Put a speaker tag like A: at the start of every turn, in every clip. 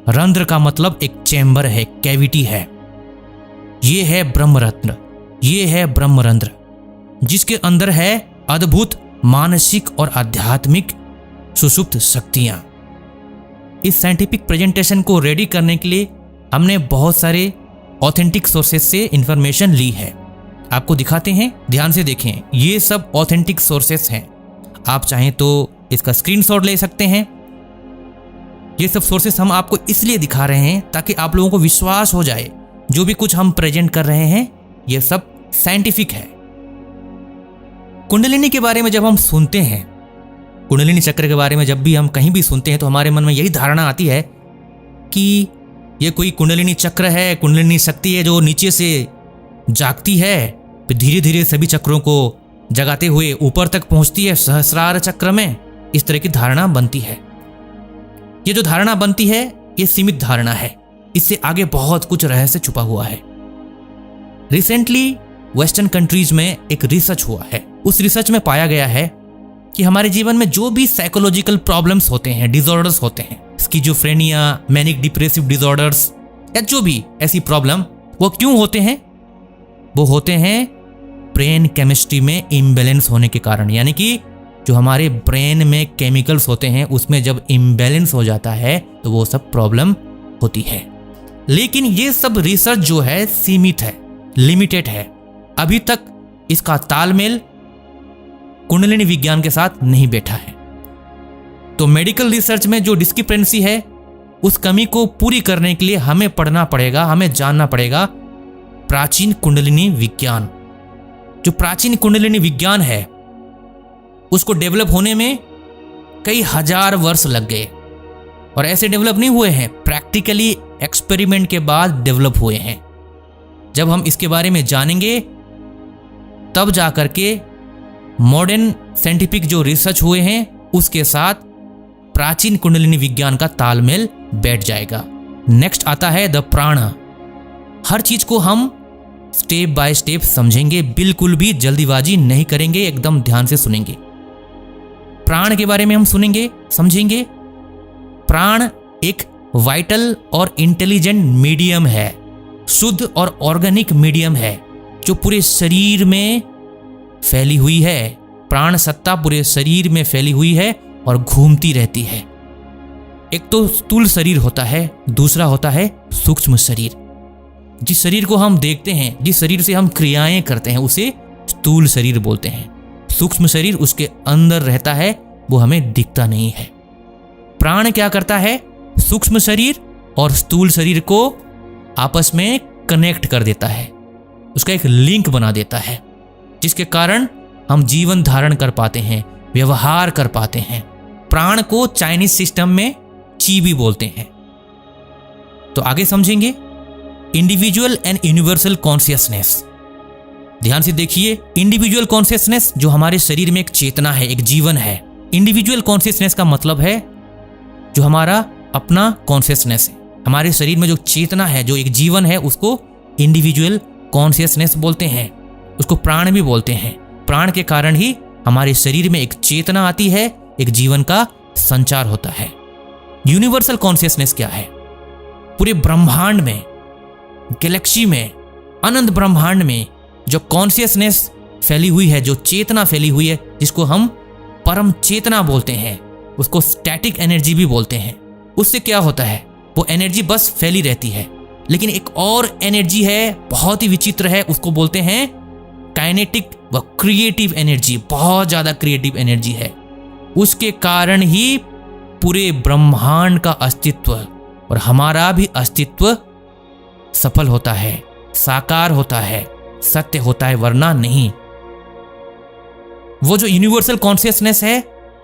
A: रंध्र का मतलब एक चैम्बर है, कैविटी है। ये है ब्रह्मरत्न, ये है ब्रह्मरंध्र, जिसके अंदर है अद्भुत मानसिक और आध्यात्मिक सुषुप्त शक्तियां। इस साइंटिफिक प्रेजेंटेशन को रेडी करने के लिए हमने बहुत सारे ऑथेंटिक सोर्सेस से इंफॉर्मेशन ली है। आपको दिखाते हैं, ध्यान से देखें। ये सब ऑथेंटिक सोर्सेस हैं। आप चाहें तो इसका स्क्रीनशॉट ले सकते हैं। ये सब सोर्सेस हम आपको इसलिए दिखा रहे हैं ताकि आप लोगों को विश्वास हो जाए जो भी कुछ हम प्रेजेंट कर रहे हैं ये सब साइंटिफिक है। कुंडलिनी के बारे में जब हम सुनते हैं, कुंडलिनी चक्र के बारे में जब भी हम कहीं भी सुनते हैं तो हमारे मन में यही धारणा आती है कि ये कोई कुंडलिनी चक्र है, कुंडलिनी शक्ति है जो नीचे से जागती है, फिर धीरे धीरे सभी चक्रों को जगाते हुए ऊपर तक पहुंचती है सहस्रार चक्र में। इस तरह की धारणा बनती है। ये जो धारणा बनती है ये सीमित धारणा है। इससे आगे बहुत कुछ रहस्य छुपा हुआ है। रिसेंटली वेस्टर्न कंट्रीज में एक रिसर्च हुआ है। उस रिसर्च में पाया गया है कि हमारे जीवन में जो भी साइकोलॉजिकल प्रॉब्लम्स होते हैं, डिसऑर्डर्स होते हैं, स्किज़ोफ्रेनिया, मैनिक डिप्रेसिव डिसऑर्डर्स या जो भी ऐसी प्रॉब्लम, वो क्यों होते हैं? वो होते हैं ब्रेन केमिस्ट्री में इम्बैलेंस होने के कारण। यानी कि जो हमारे ब्रेन में केमिकल्स होते हैं उसमें जब इम्बैलेंस हो जाता है तो वो सब प्रॉब्लम होती है। लेकिन ये सब रिसर्च जो है सीमित है, लिमिटेड है। अभी तक इसका तालमेल कुंडलिनी विज्ञान के साथ नहीं बैठा है। तो मेडिकल रिसर्च में जो डिस्क्रिपेंसी है उस कमी को पूरी करने के लिए हमें पढ़ना पड़ेगा, हमें जानना पड़ेगा प्राचीन कुंडलिनी विज्ञान। जो प्राचीन कुंडलिनी विज्ञान है उसको डेवलप होने में कई हजार वर्ष लग गए और ऐसे डेवलप नहीं हुए हैं, प्रैक्टिकली एक्सपेरिमेंट के बाद डेवलप हुए हैं। जब हम इसके बारे में जानेंगे तब जाकर के मॉडर्न साइंटिफिक जो रिसर्च हुए हैं उसके साथ प्राचीन कुंडलिनी विज्ञान का तालमेल बैठ जाएगा। नेक्स्ट आता है द प्राण। हर चीज को हम स्टेप बाय स्टेप समझेंगे, बिल्कुल भी जल्दीबाजी नहीं करेंगे, एकदम ध्यान से सुनेंगे। प्राण के बारे में हम सुनेंगे, समझेंगे। प्राण एक वाइटल और इंटेलिजेंट मीडियम है, शुद्ध और ऑर्गेनिक मीडियम है जो पूरे शरीर में फैली हुई है। प्राण सत्ता पूरे शरीर में फैली हुई है और घूमती रहती है। एक तो स्थूल शरीर होता है, दूसरा होता है सूक्ष्म शरीर। जिस शरीर को हम देखते हैं, जिस शरीर से हम क्रियाएं करते हैं उसे स्थूल शरीर बोलते हैं। सूक्ष्म शरीर उसके अंदर रहता है, वो हमें दिखता नहीं है। प्राण क्या करता है? सूक्ष्म शरीर और स्थूल शरीर को आपस में कनेक्ट कर देता है, उसका एक लिंक बना देता है, जिसके कारण हम जीवन धारण कर पाते हैं, व्यवहार कर पाते हैं। प्राण को चाइनीज सिस्टम में ची भी बोलते हैं। तो आगे समझेंगे इंडिविजुअल एंड यूनिवर्सल कॉन्शियसनेस। ध्यान से देखिए, इंडिविजुअल कॉन्शियसनेस जो हमारे शरीर में एक चेतना है, एक जीवन है। इंडिविजुअल कॉन्शियसनेस का मतलब है जो हमारा अपना कॉन्शियसनेस है, हमारे शरीर में जो चेतना है, जो एक जीवन है, उसको इंडिविजुअल कॉन्शियसनेस बोलते हैं, उसको प्राण भी बोलते हैं। प्राण के कारण ही हमारे शरीर में एक चेतना आती है, एक जीवन का संचार होता है। यूनिवर्सल कॉन्शियसनेस क्या है? पूरे ब्रह्मांड में, गैलेक्सी में, अनंत ब्रह्मांड में जो कॉन्शियसनेस फैली हुई है, जो चेतना फैली हुई है, जिसको हम परम चेतना बोलते हैं, उसको स्टैटिक एनर्जी भी बोलते हैं। उससे क्या होता है? वो एनर्जी बस फैली रहती है। लेकिन एक और एनर्जी है, बहुत ही विचित्र है, उसको बोलते हैं काइनेटिक व क्रिएटिव एनर्जी। बहुत ज्यादा क्रिएटिव एनर्जी है। उसके कारण ही पूरे ब्रह्मांड का अस्तित्व और हमारा भी अस्तित्व सफल होता है, साकार होता है, सत्य होता है, वरना नहीं। वो जो यूनिवर्सल कॉन्शियसनेस है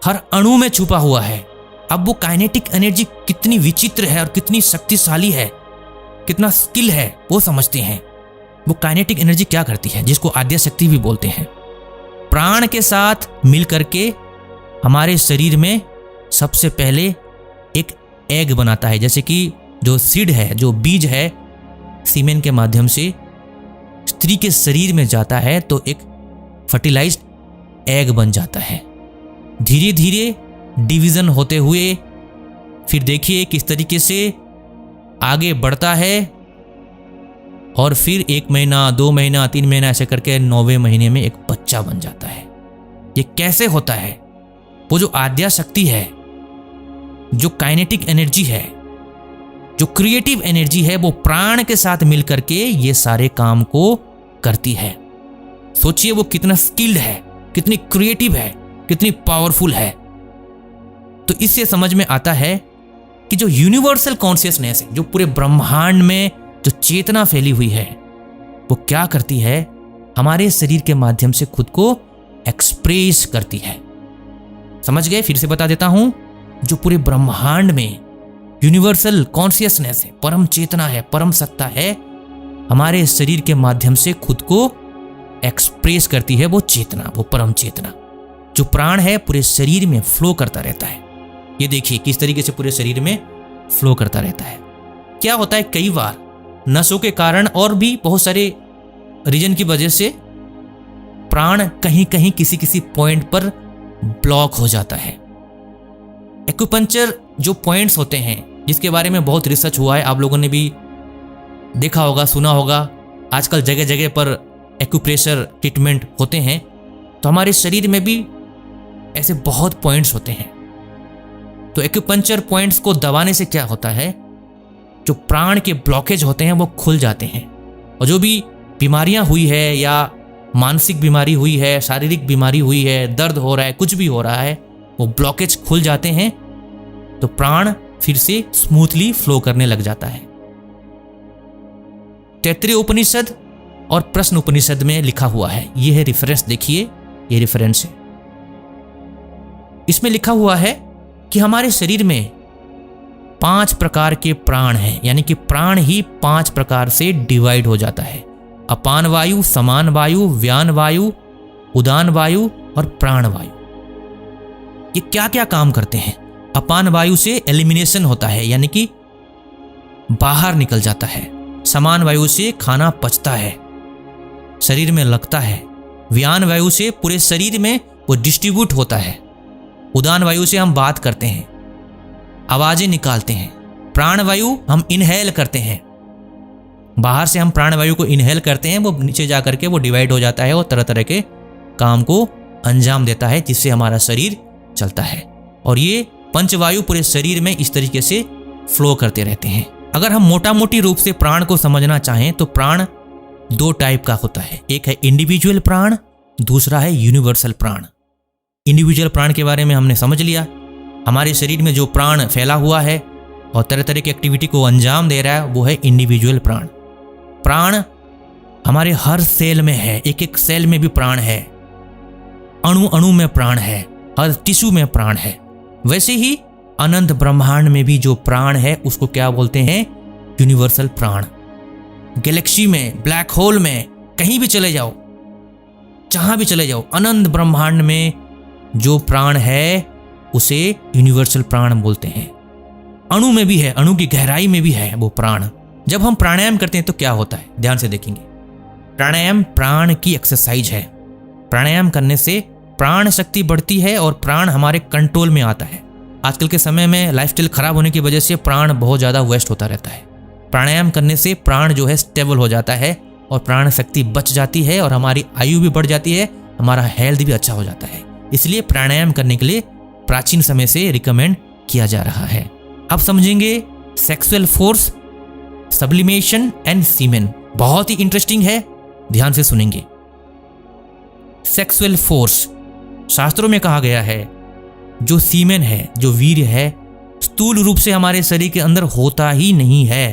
A: हर अणु में छुपा हुआ है। अब वो काइनेटिक एनर्जी कितनी विचित्र है और कितनी शक्तिशाली है, कितना स्किल है, वो समझते हैं। वो काइनेटिक एनर्जी क्या करती है, जिसको आद्य शक्ति भी बोलते हैं। प्राण के साथ मिल करके हमारे शरीर में सबसे पहले एक एग बनाता है। जैसे कि जो सीड है, जो बीज है, सीमेन के माध्यम से स्त्री के शरीर में जाता है तो एक फर्टिलाइज्ड एग बन जाता है। धीरे धीरे डिवीजन होते हुए फिर देखिए किस तरीके से आगे बढ़ता है और फिर 1 महीना, 2 महीना, 3 महीना ऐसे करके 9वें महीने में एक बच्चा बन जाता है। ये कैसे होता है? वो जो आद्या शक्ति है, जो काइनेटिक एनर्जी है, जो क्रिएटिव एनर्जी है, वो प्राण के साथ मिलकर के ये सारे काम को करती है। सोचिए वो कितना स्किल्ड है, कितनी क्रिएटिव है, कितनी पावरफुल है। तो इससे समझ में आता है कि जो यूनिवर्सल कॉन्शियसनेस है, जो पूरे ब्रह्मांड में जो चेतना फैली हुई है, वो क्या करती है? हमारे शरीर के माध्यम से खुद को एक्सप्रेस करती है। समझ गए? फिर से बता देता हूं। जो पूरे ब्रह्मांड में यूनिवर्सल कॉन्शियसनेस है, परम चेतना है, परम सत्ता है, हमारे शरीर के माध्यम से खुद को एक्सप्रेस करती है। वो चेतना, वो परम चेतना, जो प्राण है, पूरे शरीर में फ्लो करता रहता है। ये देखिए किस तरीके से पूरे शरीर में फ्लो करता रहता है। क्या होता है, कई बार नसों के कारण और भी बहुत सारे रीजन की वजह से प्राण कहीं कहीं किसी किसी पॉइंट पर ब्लॉक हो जाता है। एक्यूपंक्चर जो पॉइंट्स होते हैं, जिसके बारे में बहुत रिसर्च हुआ है, आप लोगों ने भी देखा होगा, सुना होगा। आजकल जगह जगह पर एक्यूप्रेशर ट्रीटमेंट होते हैं। तो हमारे शरीर में भी ऐसे बहुत पॉइंट्स होते हैं। तो एक्यूपंक्चर पॉइंट्स को दबाने से क्या होता है, जो प्राण के ब्लॉकेज होते हैं वो खुल जाते हैं। और जो भी बीमारियां हुई है, या मानसिक बीमारी हुई है, शारीरिक बीमारी हुई है, दर्द हो रहा है, कुछ भी हो रहा है, वो ब्लॉकेज खुल जाते हैं, तो प्राण फिर से स्मूथली फ्लो करने लग जाता है। तैत्तिरीय उपनिषद और प्रश्न उपनिषद में लिखा हुआ है, ये है रेफरेंस, देखिए ये रेफरेंस है। इसमें लिखा हुआ है कि हमारे शरीर में 5 प्रकार के प्राण हैं, यानी कि प्राण ही 5 प्रकार से डिवाइड हो जाता है। अपान वायु, समान वायु, व्यान वायु, उदान वायु और प्राण वायु। ये क्या क्या काम करते हैं? अपान वायु से एलिमिनेशन होता है, यानी कि बाहर निकल जाता है। समान वायु से खाना पचता है, शरीर में लगता है। व्यान वायु से पूरे शरीर में वो डिस्ट्रीब्यूट होता है। उदान वायु से हम बात करते हैं, आवाजें निकालते हैं। प्राण वायु हम इनहेल करते हैं, बाहर से हम प्राण वायु को इनहेल करते हैं, वो नीचे जाकर के वो डिवाइड हो जाता है और तरह तरह के काम को अंजाम देता है, जिससे हमारा शरीर चलता है। और ये पंचवायु पूरे शरीर में इस तरीके से फ्लो करते रहते हैं। अगर हम मोटा मोटी रूप से प्राण को समझना चाहें तो प्राण 2 टाइप का होता है। एक है इंडिविजुअल प्राण, दूसरा है यूनिवर्सल प्राण। इंडिविजुअल प्राण के बारे में हमने समझ लिया। हमारे शरीर में जो प्राण फैला हुआ है और तरह तरह की एक्टिविटी को अंजाम दे रहा है, वो है इंडिविजुअल प्राण। प्राण हमारे हर सेल में है, एक एक सेल में भी प्राण है, अणु अणु में प्राण है, हर टिश्यू में प्राण है। वैसे ही अनंत ब्रह्मांड में भी जो प्राण है उसको क्या बोलते हैं? यूनिवर्सल प्राण। गैलेक्सी में, ब्लैक होल में, कहीं भी चले जाओ, जहां भी चले जाओ, अनंत ब्रह्मांड में जो प्राण है उसे यूनिवर्सल प्राण बोलते हैं। अणु में भी है, अणु की गहराई में भी है वो प्राण। जब हम प्राणायाम करते हैं तो क्या होता है, ध्यान से देखेंगे। प्राणायाम प्राण की एक्सरसाइज है। प्राणायाम करने से प्राण शक्ति बढ़ती है और प्राण हमारे कंट्रोल में आता है। आजकल के समय में लाइफस्टाइल खराब होने की वजह से प्राण बहुत ज़्यादा वेस्ट होता रहता है। प्राणायाम करने से प्राण जो है स्टेबल हो जाता है और प्राण शक्ति बच जाती है और हमारी आयु भी बढ़ जाती है, हमारा हेल्थ भी अच्छा हो जाता है। इसलिए प्राणायाम करने के लिए प्राचीन समय से रिकमेंड किया जा रहा है। अब समझेंगे सेक्सुअल फोर्स, सब्लिमेशन एंड सीमेन। बहुत ही इंटरेस्टिंग है, ध्यान से सुनेंगे। सेक्सुअल फोर्स, शास्त्रों में कहा गया है जो सीमेन है, जो वीर्य है, स्थूल रूप से हमारे शरीर के अंदर होता ही नहीं है।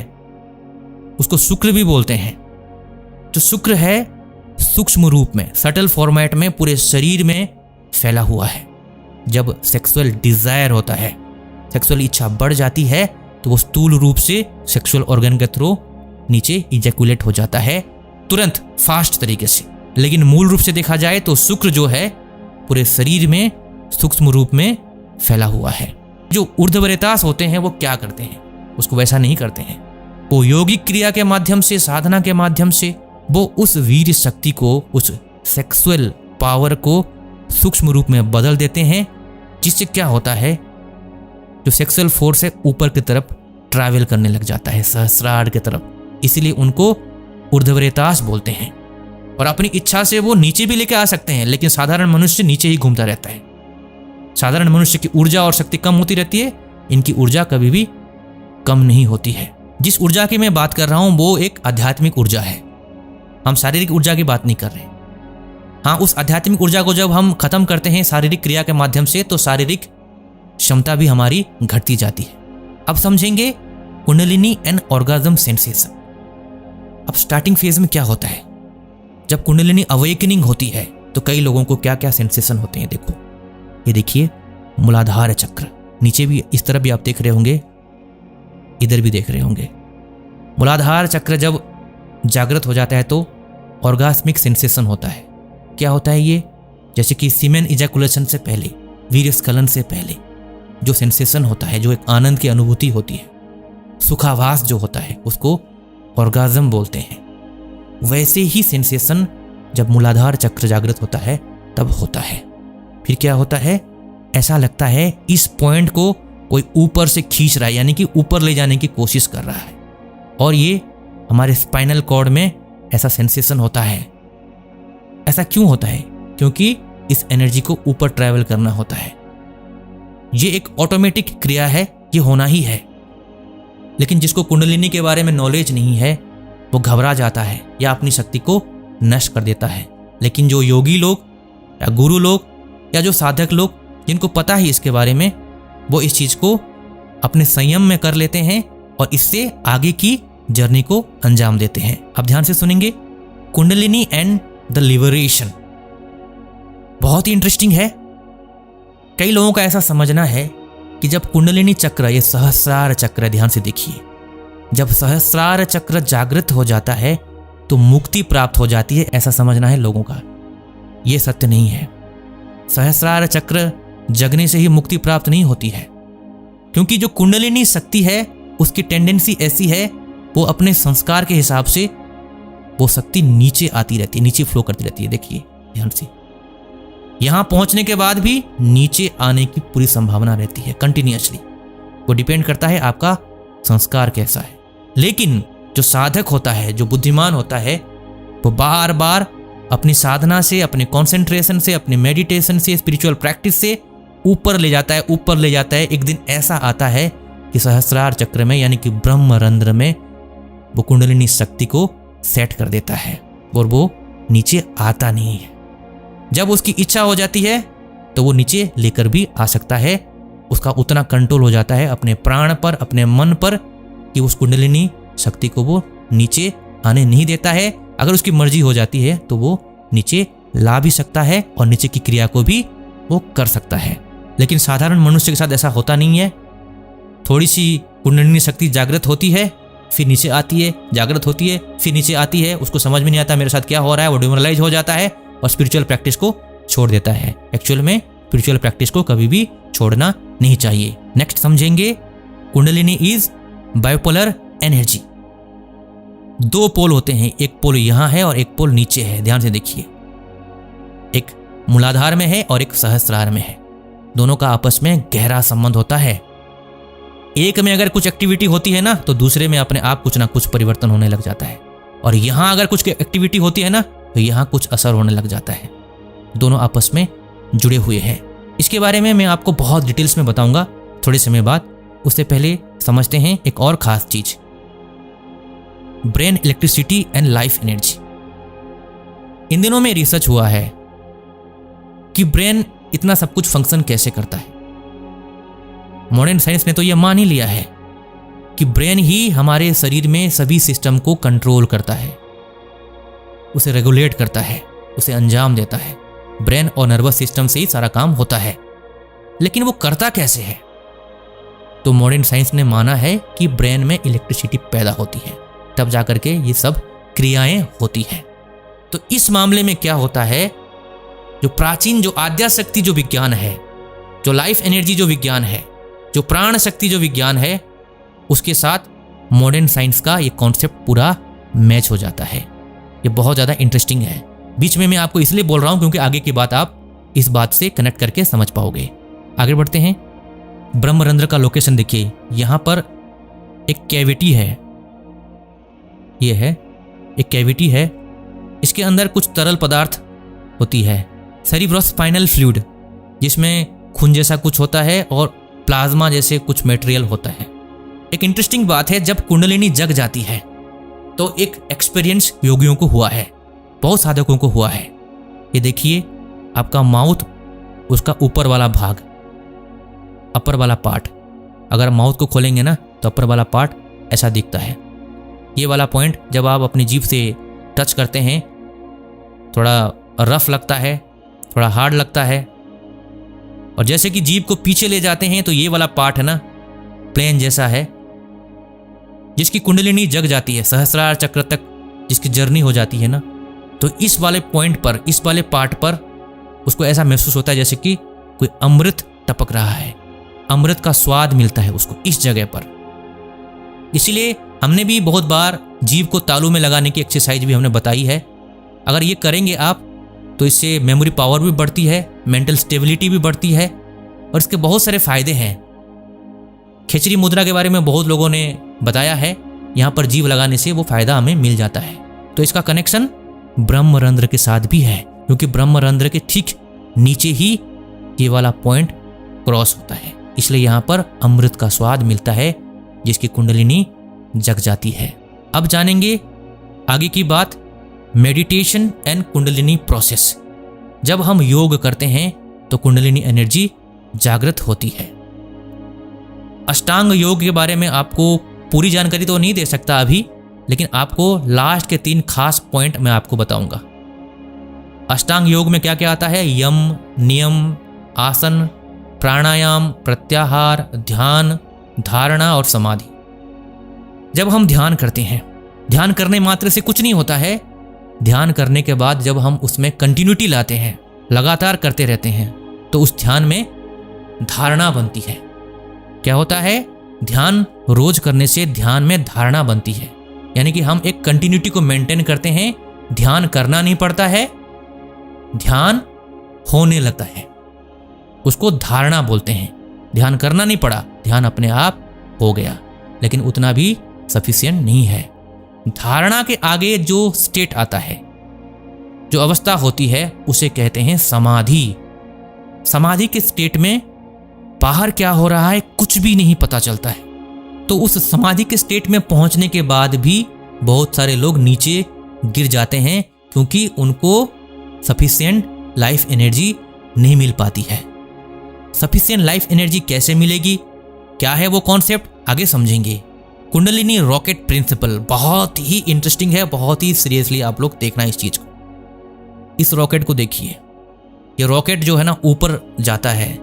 A: उसको शुक्र भी बोलते हैं। जो शुक्र है सूक्ष्म रूप में, सटल फॉर्मेट में पूरे शरीर में फैला हुआ है। जब सेक्सुअल डिजायर होता है, सेक्सुअल इच्छा बढ़ जाती है, तो वो स्थूल रूप से सेक्सुअल ऑर्गन के थ्रू नीचे इजैकुलेट हो जाता है, तुरंत फास्ट तरीके से। लेकिन मूल रूप से देखा जाए तो शुक्र जो है पूरे शरीर में सूक्ष्म रूप में फैला हुआ है। जो ऊर्ध्वरेतास होते हैं वो क्या करते हैं, उसको वैसा नहीं करते हैं। वो योगिक क्रिया के माध्यम से, साधना के माध्यम से वो उस वीर शक्ति को, उस सेक्सुअल पावर को सूक्ष्म रूप में बदल देते हैं, जिससे क्या होता है, जो सेक्सुअल फोर्स है ऊपर की तरफ ट्रैवल करने लग जाता है सहस्रार की तरफ, इसीलिए उनको ऊर्ध्वरेतास बोलते हैं। और अपनी इच्छा से वो नीचे भी लेके आ सकते हैं, लेकिन साधारण मनुष्य नीचे ही घूमता रहता है। साधारण मनुष्य की ऊर्जा और शक्ति कम होती रहती है, इनकी ऊर्जा कभी भी कम नहीं होती है। जिस ऊर्जा की मैं बात कर रहा हूं वो एक आध्यात्मिक ऊर्जा है, हम शारीरिक ऊर्जा की बात नहीं कर रहे। हाँ, उस आध्यात्मिक ऊर्जा को जब हम खत्म करते हैं शारीरिक क्रिया के माध्यम से, तो शारीरिक क्षमता भी हमारी घटती जाती है। अब समझेंगे कुंडलिनी एंड ऑर्गाज्म सेंसेशन। अब स्टार्टिंग फेज में क्या होता है, जब कुंडलिनी अवेकनिंग होती है तो कई लोगों को क्या क्या सेंसेशन होते हैं। देखो, ये देखिए मूलाधार चक्र, नीचे भी इस तरफ भी आप देख रहे होंगे, इधर भी देख रहे होंगे। मूलाधार चक्र जब जागृत हो जाता है तो ऑर्गास्मिक सेंसेशन होता है। क्या होता है ये, जैसे कि सीमेन इजैकुलेशन से पहले, वीर्य स्खलन से पहले जो सेंसेशन होता है, जो एक आनंद की अनुभूति होती है, सुखावास जो होता है, उसको ऑर्गाज्म बोलते हैं। वैसे ही सेंसेशन जब मूलाधार चक्र जागृत होता है तब होता है। फिर क्या होता है, ऐसा लगता है इस पॉइंट को कोई ऊपर से खींच रहा है, यानी कि ऊपर ले जाने की कोशिश कर रहा है। और ये हमारे स्पाइनल कॉर्ड में ऐसा सेंसेशन होता है। ऐसा क्यों होता है, क्योंकि इस एनर्जी को ऊपर ट्रैवल करना होता है। ये एक ऑटोमेटिक क्रिया है, ये होना ही है। लेकिन जिसको कुंडलिनी के बारे में नॉलेज नहीं है वो घबरा जाता है या अपनी शक्ति को नष्ट कर देता है। लेकिन जो योगी लोग या गुरु लोग या जो साधक लोग जिनको पता है इसके बारे में, वो इस चीज को अपने संयम में कर लेते हैं और इससे आगे की जर्नी को अंजाम देते हैं। अब ध्यान से सुनेंगे, कुंडलिनी एंड द लिबरेशन बहुत ही इंटरेस्टिंग है। कई लोगों का ऐसा समझना है कि जब कुंडलिनी चक्र, ये सहस्रार चक्र, ध्यान से देखिए, जब सहस्रार चक्र जागृत हो जाता है तो मुक्ति प्राप्त हो जाती है, ऐसा समझना है लोगों का। यह सत्य नहीं है। सहस्रार चक्र जगने से ही मुक्ति प्राप्त नहीं होती है, क्योंकि जो कुंडलिनी शक्ति है उसकी टेंडेंसी ऐसी है, वो अपने संस्कार के हिसाब से वो शक्ति नीचे आती रहती है, नीचे फ्लो करती रहती है। देखिए ध्यान से, यहां पहुंचने के बाद भी नीचे आने की पूरी संभावना रहती है कंटिन्यूअसली। वो डिपेंड करता है आपका संस्कार कैसा है। लेकिन जो साधक होता है, जो बुद्धिमान होता है, वो बार बार अपनी साधना से, अपने कंसंट्रेशन से, अपने मेडिटेशन से, स्पिरिचुअल प्रैक्टिस से ऊपर ले जाता है, ऊपर ले जाता है। एक दिन ऐसा आता है कि सहस्रार चक्र में, यानी कि ब्रह्मरंध्र में, वो कुंडलिनी शक्ति को सेट कर देता है और वो नीचे आता नहीं है। जब उसकी इच्छा हो जाती है तो वो नीचे लेकर भी आ सकता है। उसका उतना कंट्रोल हो जाता है अपने प्राण पर, अपने मन पर, कि उस कुंडलिनी शक्ति को वो नीचे आने नहीं देता है। अगर उसकी मर्जी हो जाती है तो वो नीचे ला भी सकता है और नीचे की क्रिया को भी वो कर सकता है। लेकिन साधारण मनुष्य के साथ ऐसा होता नहीं है। थोड़ी सी कुंडलिनी शक्ति जागृत होती है, फिर नीचे आती है, जागृत होती है, फिर नीचे आती है। उसको समझ में नहीं आता मेरे साथ क्या हो रहा है, वो डिमोरलाइज हो जाता है और स्पिरिचुअल प्रैक्टिस को छोड़ देता है। एक्चुअल में स्पिरिचुअल प्रैक्टिस को कभी भी छोड़ना नहीं चाहिए। नेक्स्ट समझेंगे, कुंडलिनी इज बाइपोलर एनर्जी। दो पोल होते हैं, एक पोल यहां है और एक पोल नीचे है। ध्यान से देखिए, एक मूलाधार में है और एक सहस्रार में है। दोनों का आपस में गहरा संबंध होता है। एक में अगर कुछ एक्टिविटी होती है ना तो दूसरे में अपने आप कुछ ना कुछ परिवर्तन होने लग जाता है, और यहां अगर कुछ एक्टिविटी होती है ना तो यहां कुछ असर होने लग जाता है। दोनों आपस में जुड़े हुए हैं। इसके बारे में मैं आपको बहुत डिटेल्स में बताऊंगा थोड़े समय बाद। उससे पहले समझते हैं एक और खास चीज, brain electricity and life energy. इन दिनों में रिसर्च हुआ है कि ब्रेन इतना सब कुछ फंक्शन कैसे करता है। मॉडर्न साइंस ने तो यह मान ही लिया है कि ब्रेन ही हमारे शरीर में सभी सिस्टम को कंट्रोल करता है, उसे रेगुलेट करता है, उसे अंजाम देता है। ब्रेन और नर्वस सिस्टम से ही सारा काम होता है। लेकिन वो करता कैसे है? तो मॉडर्न साइंस ने माना है कि ब्रेन में इलेक्ट्रिसिटी पैदा होती है, तब जाकर के ये सब क्रियाएं होती हैं। तो इस मामले में क्या होता है, जो प्राचीन, जो आद्या शक्ति जो विज्ञान है, जो लाइफ एनर्जी जो विज्ञान है, जो प्राण शक्ति जो विज्ञान है, उसके साथ मॉडर्न साइंस का ये कॉन्सेप्ट पूरा मैच हो जाता है। ये बहुत ज़्यादा इंटरेस्टिंग है। बीच में मैं आपको इसलिए बोल रहा हूं क्योंकि आगे की बात आप इस बात से कनेक्ट करके समझ पाओगे। आगे बढ़ते हैं। ब्रह्मरंध्र का लोकेशन देखिए, यहां पर एक कैविटी है, ये है एक कैविटी है, इसके अंदर कुछ तरल पदार्थ होती है, सेरिब्रोस्पाइनल फ्लूइड, जिसमें खून जैसा कुछ होता है और प्लाज्मा जैसे कुछ मटेरियल होता है। एक इंटरेस्टिंग बात है, जब कुंडलिनी जग जाती है तो एक एक्सपीरियंस योगियों को हुआ है, बहुत साधकों को हुआ है। ये देखिए आपका माउथ, उसका ऊपर वाला भाग, अपर वाला पार्ट, अगर माउथ को खोलेंगे ना तो अपर वाला पार्ट ऐसा दिखता है। ये वाला पॉइंट जब आप अपनी जीभ से टच करते हैं थोड़ा रफ लगता है, थोड़ा हार्ड लगता है, और जैसे कि जीभ को पीछे ले जाते हैं तो ये वाला पार्ट है ना प्लेन जैसा है, जिसकी कुंडलिनी जग जाती है, सहस्रार चक्र तक जिसकी जर्नी हो जाती है ना, तो इस वाले पॉइंट पर, इस वाले पार्ट पर उसको ऐसा महसूस होता है जैसे कि कोई अमृत टपक रहा है, अमृत का स्वाद मिलता है उसको इस जगह पर। इसीलिए हमने भी बहुत बार जीभ को तालू में लगाने की एक्सरसाइज भी हमने बताई है। अगर ये करेंगे आप तो इससे मेमोरी पावर भी बढ़ती है, मेंटल स्टेबिलिटी भी बढ़ती है, और इसके बहुत सारे फायदे हैं। खिचड़ी मुद्रा के बारे में बहुत लोगों ने बताया है, यहाँ पर जीभ लगाने से वो फायदा हमें मिल जाता है। तो इसका कनेक्शन ब्रह्मरंध्र के साथ भी है, क्योंकि ब्रह्मरंध्र के ठीक नीचे ही ये वाला पॉइंट क्रॉस होता है, इसलिए यहाँ पर अमृत का स्वाद मिलता है, जिसकी कुंडलिनी जग जाती है। अब जानेंगे आगे की बात, मेडिटेशन एंड कुंडलिनी प्रोसेस। जब हम योग करते हैं तो कुंडलिनी एनर्जी जागृत होती है। अष्टांग योग के बारे में आपको पूरी जानकारी तो नहीं दे सकता अभी, लेकिन आपको लास्ट के 3 खास पॉइंट मैं आपको बताऊंगा। अष्टांग योग में क्या क्या आता है? यम, नियम, आसन, प्राणायाम, प्रत्याहार, ध्यान, धारणा और समाधि। जब हम ध्यान करते हैं, ध्यान करने मात्र से कुछ नहीं होता है। ध्यान करने के बाद जब हम उसमें कंटिन्यूटी लाते हैं, लगातार करते रहते हैं, तो उस ध्यान में धारणा बनती है। क्या होता है? ध्यान रोज करने से ध्यान में धारणा बनती है, यानी कि हम एक कंटिन्यूटी को मेंटेन करते हैं। ध्यान करना नहीं पड़ता है, ध्यान होने लगता है, उसको धारणा बोलते हैं। ध्यान करना नहीं पड़ा, ध्यान अपने आप हो गया, लेकिन उतना भी सफिशिएंट नहीं है। धारणा के आगे जो स्टेट आता है, जो अवस्था होती है, उसे कहते हैं समाधि। समाधि के स्टेट में बाहर क्या हो रहा है कुछ भी नहीं पता चलता है। तो उस समाधि के स्टेट में पहुंचने के बाद भी बहुत सारे लोग नीचे गिर जाते हैं, क्योंकि उनको सफिशिएंट लाइफ एनर्जी नहीं मिल पाती है। सफिशिएंट लाइफ एनर्जी कैसे मिलेगी, क्या है वो कॉन्सेप्ट, आगे समझेंगे। कुंडलिनी रॉकेट प्रिंसिपल बहुत ही इंटरेस्टिंग है, बहुत ही सीरियसली आप लोग देखना इस चीज को। इस रॉकेट को देखिए, ये रॉकेट जो है ना ऊपर जाता है।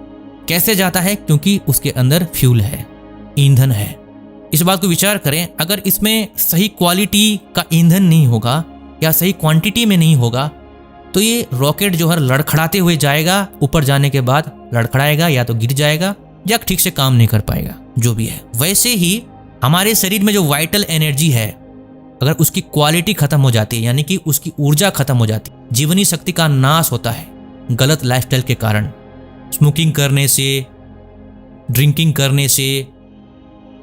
A: कैसे जाता है? क्योंकि उसके अंदर फ्यूल है, ईंधन है। इस बात को विचार करें, अगर इसमें सही क्वालिटी का ईंधन नहीं होगा या सही क्वांटिटी में नहीं होगा, तो ये रॉकेट जो है लड़खड़ाते हुए जाएगा, ऊपर जाने के बाद लड़खड़ाएगा, या तो गिर जाएगा या ठीक से काम नहीं कर पाएगा, जो भी है। वैसे ही हमारे शरीर में जो वाइटल एनर्जी है, अगर उसकी क्वालिटी खत्म हो जाती है, यानी कि उसकी ऊर्जा खत्म हो जाती है, जीवनी शक्ति का नाश होता है गलत लाइफस्टाइल के कारण, स्मोकिंग करने से, ड्रिंकिंग करने से,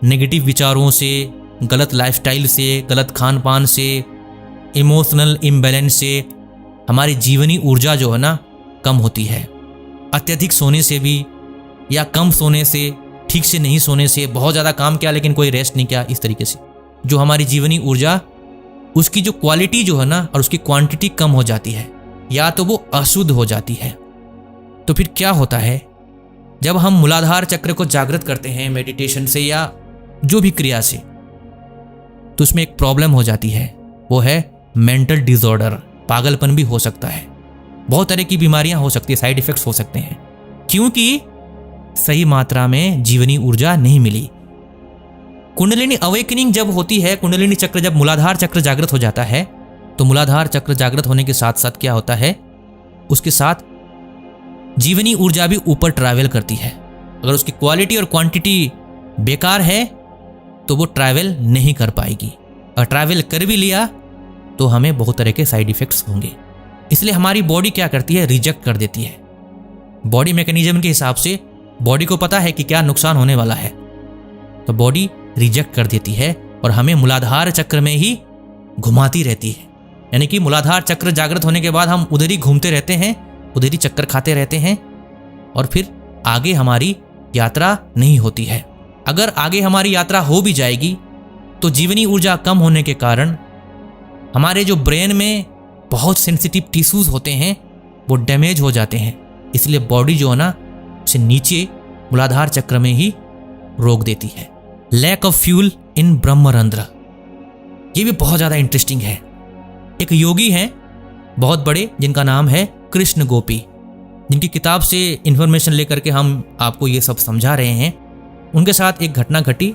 A: नेगेटिव विचारों से, गलत लाइफस्टाइल से, गलत खान पान से, इमोशनल इम्बैलेंस से हमारी जीवनी ऊर्जा जो है ना कम होती है। अत्यधिक सोने से भी, या कम सोने से, ठीक से नहीं सोने से, बहुत ज़्यादा काम किया लेकिन कोई रेस्ट नहीं किया, इस तरीके से जो हमारी जीवनी ऊर्जा, उसकी जो क्वालिटी जो है ना और उसकी क्वांटिटी कम हो जाती है, या तो वो अशुद्ध हो जाती है। तो फिर क्या होता है? जब हम मूलाधार चक्र को जागृत करते हैं मेडिटेशन से या जो भी क्रिया से, तो उसमें एक प्रॉब्लम हो जाती है, वो है मेंटल डिसऑर्डर। पागलपन भी हो सकता है, बहुत तरह की बीमारियां हो सकती है, साइड इफेक्ट्स हो सकते हैं, क्योंकि सही मात्रा में जीवनी ऊर्जा नहीं मिली। कुंडलिनी अवेकनिंग जब होती है, कुंडलिनी चक्र जब मूलाधार चक्र जागृत हो जाता है, तो मूलाधार चक्र जागृत होने के साथ साथ क्या होता है, उसके साथ जीवनी ऊर्जा भी ऊपर ट्रैवल करती है। अगर उसकी क्वालिटी और क्वांटिटी बेकार है तो वो ट्रैवल नहीं कर पाएगी, और ट्रैवल कर भी लिया तो हमें बहुत तरह के साइड इफेक्ट्स होंगे। इसलिए हमारी बॉडी क्या करती है, रिजेक्ट कर देती है। बॉडी मैकेनिज्म के हिसाब से बॉडी को पता है कि क्या नुकसान होने वाला है, तो बॉडी रिजेक्ट कर देती है और हमें मूलाधार चक्र में ही घुमाती रहती है। यानी कि मूलाधार चक्र जागृत होने के बाद हम उधर ही घूमते रहते हैं, उधर ही चक्कर खाते रहते हैं और फिर आगे हमारी यात्रा नहीं होती है। अगर आगे हमारी यात्रा हो भी जाएगी तो जीवनी ऊर्जा कम होने के कारण हमारे जो ब्रेन में बहुत सेंसिटिव टिश्यूज होते हैं वो डैमेज हो जाते हैं, इसलिए बॉडी जो है ना उसे नीचे मूलाधार चक्र में ही रोक देती है। लैक ऑफ फ्यूल इन ब्रह्मरंध्र, ये भी बहुत ज़्यादा इंटरेस्टिंग है। एक योगी हैं बहुत बड़े जिनका नाम है कृष्ण गोपी, जिनकी किताब से इंफॉर्मेशन लेकर के हम आपको ये सब समझा रहे हैं। उनके साथ एक घटना घटी।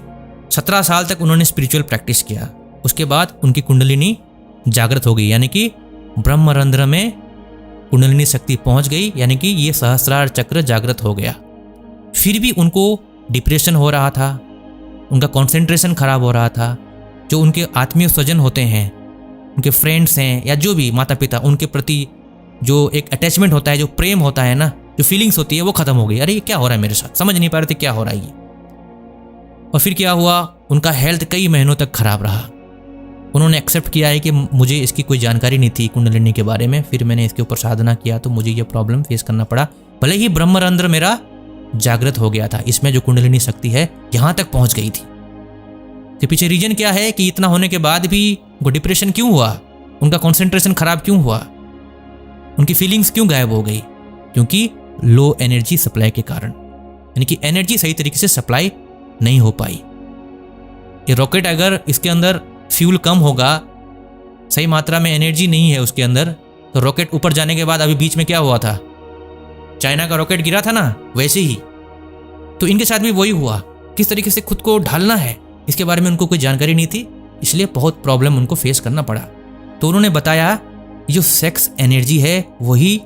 A: 17 साल तक उन्होंने स्पिरिचुअल प्रैक्टिस किया, उसके बाद उनकी कुंडलिनी जागृत हो गई, यानी कि ब्रह्मरंध्र में कुंडलिनी शक्ति पहुंच गई, यानी कि ये सहस्रार चक्र जागृत हो गया। फिर भी उनको डिप्रेशन हो रहा था, उनका कंसंट्रेशन खराब हो रहा था। जो उनके आत्मीय स्वजन होते हैं, उनके फ्रेंड्स हैं या जो भी माता पिता, उनके प्रति जो एक अटैचमेंट होता है, जो प्रेम होता है ना, जो फीलिंग्स होती है वो खत्म हो गई। अरे ये क्या हो रहा है मेरे साथ, समझ नहीं पा रहे थे क्या हो रहा है ये। और फिर क्या हुआ, उनका हेल्थ कई महीनों तक खराब रहा। उन्होंने एक्सेप्ट किया है कि मुझे इसकी कोई जानकारी नहीं थी कुंडलिनी के बारे में, फिर मैंने इसके ऊपर साधना किया तो मुझे ये प्रॉब्लम फेस करना पड़ा। भले ही ब्रह्मरंध्र मेरा जागृत हो गया था, इसमें जो कुंडलिनी शक्ति है यहाँ तक पहुँच गई थी। इसके पीछे रीजन क्या है कि इतना होने के बाद भी उनको डिप्रेशन क्यों हुआ, उनका कंसंट्रेशन खराब क्यों हुआ, उनकी फीलिंग्स क्यों गायब हो गई? क्योंकि लो एनर्जी सप्लाई के कारण, यानी कि एनर्जी सही तरीके से सप्लाई नहीं हो पाई। ये रॉकेट अगर इसके अंदर फ्यूल कम होगा, सही मात्रा में एनर्जी नहीं है उसके अंदर, तो रॉकेट ऊपर जाने के बाद अभी बीच में क्या हुआ था, चाइना का रॉकेट गिरा था ना, वैसे ही तो इनके साथ भी वही हुआ। किस तरीके से खुद को ढालना है इसके बारे में उनको कोई जानकारी नहीं थी, इसलिए बहुत प्रॉब्लम उनको फेस करना पड़ा। तो उन्होंने बताया जो सेक्स एनर्जी है वही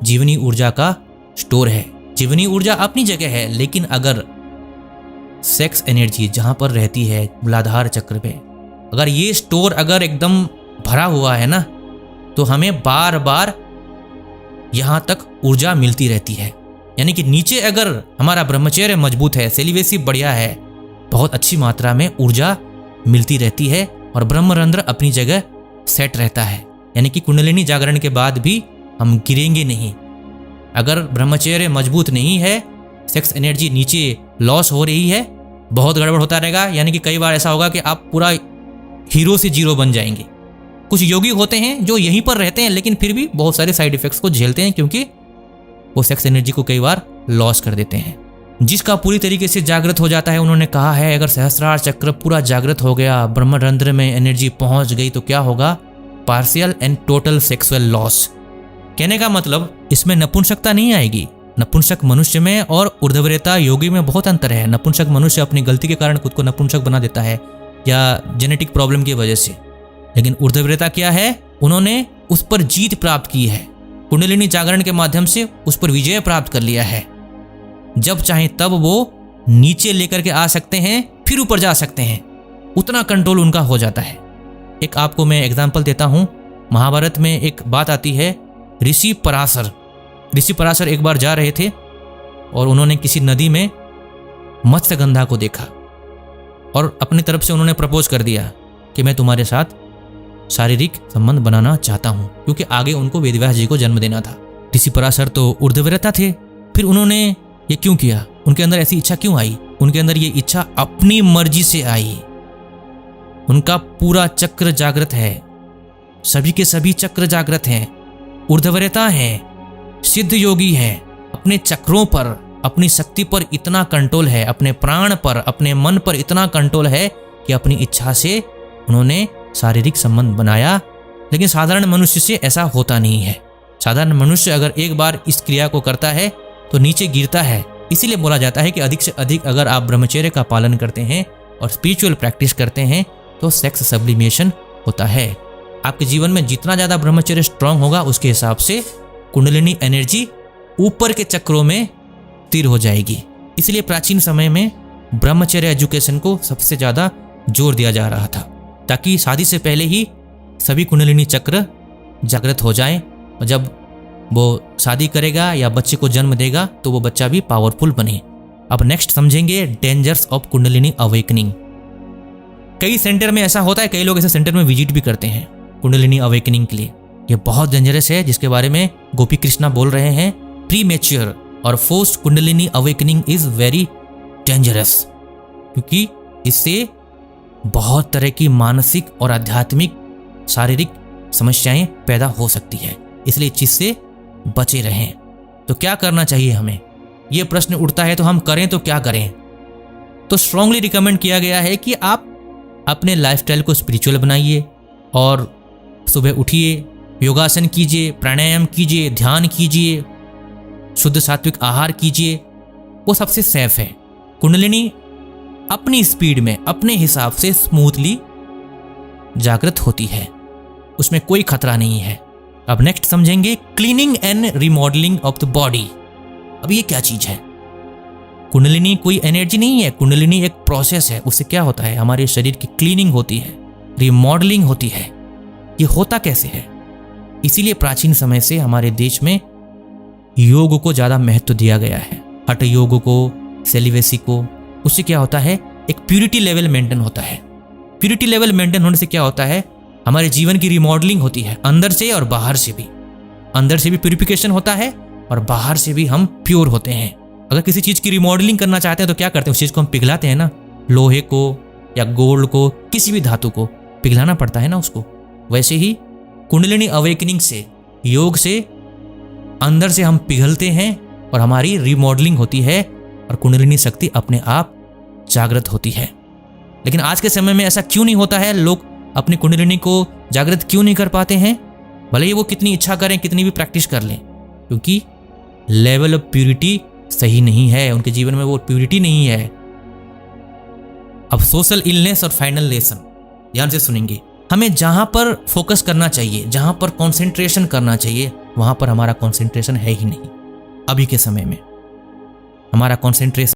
A: जीवनी ऊर्जा का स्टोर है। जीवनी ऊर्जा अपनी जगह है, लेकिन अगर सेक्स एनर्जी जहां पर रहती है मूलाधार चक्र पे, अगर ये स्टोर अगर एकदम भरा हुआ है ना, तो हमें बार बार यहां तक ऊर्जा मिलती रहती है। यानी कि नीचे अगर हमारा ब्रह्मचर्य मजबूत है, सेलिवेसी बढ़िया है, बहुत अच्छी मात्रा में ऊर्जा मिलती रहती है और ब्रह्मरंध्र अपनी जगह सेट रहता है। यानी कि कुंडलिनी जागरण के बाद भी हम गिरेंगे नहीं। अगर ब्रह्मचर्य मजबूत नहीं है, सेक्स एनर्जी नीचे लॉस हो रही है, बहुत गड़बड़ होता रहेगा। यानी कि कई बार ऐसा होगा कि आप पूरा हीरो से जीरो बन जाएंगे। कुछ योगी होते हैं जो यहीं पर रहते हैं लेकिन फिर भी बहुत सारे साइड इफेक्ट्स को झेलते हैं, क्योंकि वो सेक्स एनर्जी को कई बार लॉस कर देते हैं। जिसका पूरी तरीके से जागृत हो जाता है, उन्होंने कहा है अगर सहस्रार चक्र पूरा जागृत हो गया, ब्रह्मरंध्र में एनर्जी पहुंच गई, तो क्या होगा, partial and total sexual loss. कहने का मतलब इसमें नपुंसकता नहीं आएगी। नपुंसक मनुष्य में और ऊर्ध्वरेता योगी में बहुत अंतर है। नपुंसक मनुष्य अपनी गलती के कारण खुद को नपुंसक बना देता है या जेनेटिक प्रॉब्लम की वजह से, लेकिन ऊर्ध्वरेता क्या है, उन्होंने उस पर जीत प्राप्त की है। कुंडलिनी जागरण के माध्यम से उस पर विजय प्राप्त कर लिया है। जब चाहे तब वो नीचे लेकर के आ सकते हैं, फिर ऊपर जा सकते हैं, उतना कंट्रोल उनका हो जाता है। एक आपको मैं एग्जांपल देता हूं। महाभारत में एक बात आती है, ऋषि पराशर एक बार जा रहे थे और उन्होंने किसी नदी में मत्स्यगंधा को देखा और अपनी तरफ से उन्होंने प्रपोज कर दिया कि मैं तुम्हारे साथ शारीरिक संबंध बनाना चाहता हूं, क्योंकि आगे उनको वेदव्यास जी को जन्म देना था। ऋषि पराशर तो ऊर्ध्वरेता थे, फिर उन्होंने ये क्यों किया, उनके अंदर ऐसी इच्छा क्यों आई? उनके अंदर ये इच्छा अपनी मर्जी से आई। उनका पूरा चक्र जागृत है, सभी के सभी चक्र जागृत हैं, ऊर्ध्वरेता हैं, सिद्ध योगी हैं। अपने चक्रों पर, अपनी शक्ति पर इतना कंट्रोल है, अपने प्राण पर, अपने मन पर इतना कंट्रोल है कि अपनी इच्छा से उन्होंने शारीरिक संबंध बनाया। लेकिन साधारण मनुष्य से ऐसा होता नहीं है। साधारण मनुष्य अगर एक बार इस क्रिया को करता है तो नीचे गिरता है। इसीलिए बोला जाता है कि अधिक से अधिक अगर आप ब्रह्मचर्य का पालन करते हैं और स्पिरिचुअल प्रैक्टिस करते हैं तो सेक्स सब्लिमेशन होता है। आपके जीवन में जितना ज़्यादा ब्रह्मचर्य स्ट्रांग होगा, उसके हिसाब से कुंडलिनी एनर्जी ऊपर के चक्रों में स्थिर हो जाएगी। इसलिए प्राचीन समय में ब्रह्मचर्य एजुकेशन को सबसे ज़्यादा जोर दिया जा रहा था, ताकि शादी से पहले ही सभी कुंडलिनी चक्र जागृत हो जाएं, और जब वो शादी करेगा या बच्चे को जन्म देगा तो वो बच्चा भी पावरफुल बने। अब नेक्स्ट समझेंगे डेंजर्स ऑफ कुंडलिनी अवेकनिंग। कई सेंटर में ऐसा होता है, कई लोग ऐसे सेंटर में विजिट भी करते हैं कुंडलिनी अवेकनिंग के लिए। ये बहुत डेंजरस है, जिसके बारे में गोपी कृष्णा बोल रहे हैं। प्री मैच्योर और forced kundalini awakening is very dangerous, क्योंकि इससे बहुत तरह की मानसिक और आध्यात्मिक शारीरिक समस्याएं पैदा हो सकती है, इसलिए इस चीज से बचे रहें। तो क्या करना चाहिए हमें, ये प्रश्न उठता है, तो हम करें तो क्या करें? तो स्ट्रांगली रिकमेंड किया गया है कि आप अपने लाइफस्टाइल को स्पिरिचुअल बनाइए और सुबह उठिए, योगासन कीजिए, प्राणायाम कीजिए, ध्यान कीजिए, शुद्ध सात्विक आहार कीजिए, वो सबसे सेफ है। कुंडलिनी अपनी स्पीड में अपने हिसाब से स्मूथली जागृत होती है, उसमें कोई खतरा नहीं है। अब नेक्स्ट समझेंगे cleaning and remodelling of the body. अब ये क्या चीज है? कुंडलिनी कोई एनर्जी नहीं है, कुंडलिनी एक प्रोसेस है। उससे क्या होता है, हमारे शरीर की क्लीनिंग होती है, रिमॉडलिंग होती है। ये होता कैसे है? इसीलिए प्राचीन समय से हमारे देश में योग को ज्यादा महत्व दिया गया है, हठ योग को, सेलिवेसी को। उससे क्या होता है, एक प्यूरिटी लेवल मेंटेन होता है। प्यूरिटी लेवल मेंटेन होने से क्या होता है, हमारे जीवन की रिमॉडलिंग होती है, अंदर से और बाहर से भी। अंदर से भी प्यूरिफिकेशन होता है और बाहर से भी हम प्योर होते हैं। अगर किसी चीज की रिमॉडलिंग करना चाहते हैं तो क्या करते हैं, उस चीज को हम पिघलाते हैं ना, लोहे को या गोल्ड को, किसी भी धातु को पिघलाना पड़ता है ना उसको। वैसे ही कुंडलिनी अवेकनिंग से, योग से अंदर से हम पिघलते हैं और हमारी रिमॉडलिंग होती है और कुंडलिनी शक्ति अपने आप जागृत होती है। लेकिन आज के समय में ऐसा क्यों नहीं होता है? लोग अपनी कुंडलिनी को जागृत क्यों नहीं कर पाते हैं, भले ही वो कितनी इच्छा करें, कितनी भी प्रैक्टिस कर लें? क्योंकि लेवल ऑफ प्यूरिटी सही नहीं है, उनके जीवन में वो प्यूरिटी नहीं है। अब सोशल इलनेस और फाइनल लेसन ध्यान से सुनेंगे। हमें जहां पर फोकस करना चाहिए, जहां पर कंसंट्रेशन करना चाहिए, वहां पर हमारा कंसंट्रेशन है ही नहीं। अभी के समय में हमारा कंसंट्रेशन